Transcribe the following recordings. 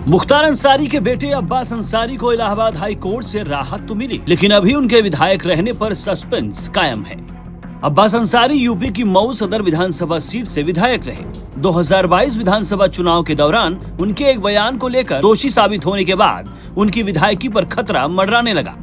मुख्तार अंसारी के बेटे अब्बास अंसारी को इलाहाबाद हाई कोर्ट से राहत तो मिली, लेकिन अभी उनके विधायक रहने पर सस्पेंस कायम है। अब्बास अंसारी यूपी की मऊ सदर विधानसभा सीट से विधायक रहे। 2022 विधानसभा चुनाव के दौरान उनके एक बयान को लेकर दोषी साबित होने के बाद उनकी विधायकी पर खतरा मंडराने लगा।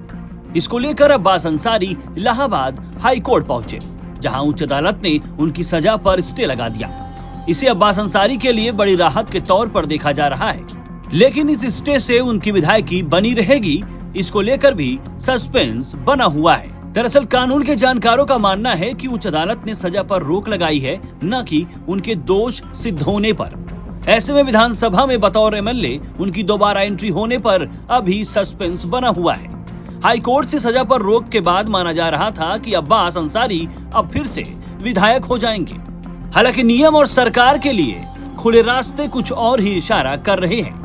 इसको लेकर अब्बास अंसारी इलाहाबाद हाई कोर्ट पहुंचे, जहां उच्च अदालत ने उनकी सजा पर स्टे लगा दिया। इसे अब्बास अंसारी के लिए बड़ी राहत के तौर पर देखा जा रहा है, लेकिन इस स्टे से उनकी विधायकी बनी रहेगी, इसको लेकर भी सस्पेंस बना हुआ है। दरअसल कानून के जानकारों का मानना है कि उच्च अदालत ने सजा पर रोक लगाई है, न कि उनके दोष सिद्ध होने पर। ऐसे में विधानसभा में बतौर एमएलए उनकी दोबारा एंट्री होने पर अभी सस्पेंस बना हुआ है। हाई कोर्ट से सजा पर रोक के बाद माना जा रहा था कि अब्बास अंसारी अब फिर से विधायक हो जाएंगे। हालांकि नियम और सरकार के लिए खुले रास्ते कुछ और ही इशारा कर रहे हैं।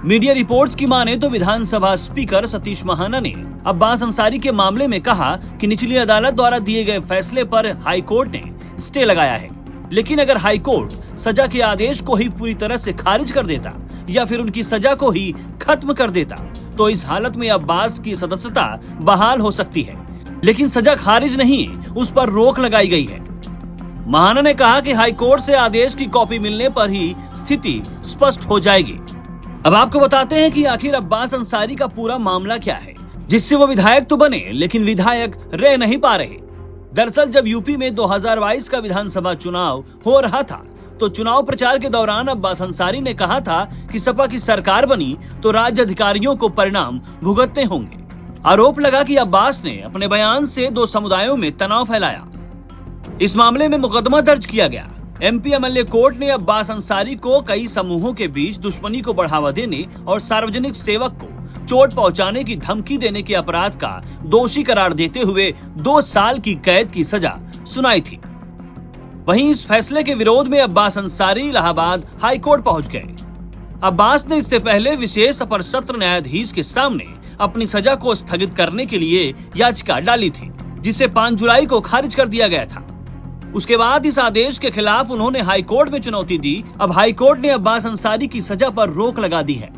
मीडिया रिपोर्ट्स की माने तो विधानसभा स्पीकर सतीश महाना ने अब्बास अंसारी के मामले में कहा कि निचली अदालत द्वारा दिए गए फैसले पर हाई कोर्ट ने स्टे लगाया है, लेकिन अगर हाई कोर्ट सजा के आदेश को ही पूरी तरह से खारिज कर देता या फिर उनकी सजा को ही खत्म कर देता तो इस हालत में अब्बास की सदस्यता बहाल हो सकती है। लेकिन सजा खारिज नहीं, उस पर रोक लगाई गई है। महाना ने कहा कि हाई कोर्ट से आदेश की कॉपी मिलने पर ही स्थिति स्पष्ट हो जाएगी। अब आपको बताते हैं कि आखिर अब्बास अंसारी का पूरा मामला क्या है, जिससे वो विधायक तो बने लेकिन विधायक रह नहीं पा रहे। दरअसल जब यूपी में 2022 का विधानसभा चुनाव हो रहा था तो चुनाव प्रचार के दौरान अब्बास अंसारी ने कहा था कि सपा की सरकार बनी तो राज्य अधिकारियों को परिणाम भुगतने होंगे। आरोप लगा कि अब्बास ने अपने बयान से दो समुदायों में तनाव फैलाया। इस मामले में मुकदमा दर्ज किया गया। एमपी एमएलए कोर्ट ने अब्बास अंसारी को कई समूहों के बीच दुश्मनी को बढ़ावा देने और सार्वजनिक सेवक को चोट पहुंचाने की धमकी देने के अपराध का दोषी करार देते हुए 2 साल की कैद की सजा सुनाई थी। वहीं इस फैसले के विरोध में अब्बास अंसारी इलाहाबाद हाई कोर्ट पहुंच गए। अब्बास ने इससे पहले विशेष अपर सत्र न्यायाधीश के सामने अपनी सजा को स्थगित करने के लिए याचिका डाली थी, जिसे 5 जुलाई को खारिज कर दिया गया था। उसके बाद इस आदेश के खिलाफ उन्होंने हाई कोर्ट में चुनौती दी। अब हाई कोर्ट ने अब्बास अंसारी की सजा पर रोक लगा दी है।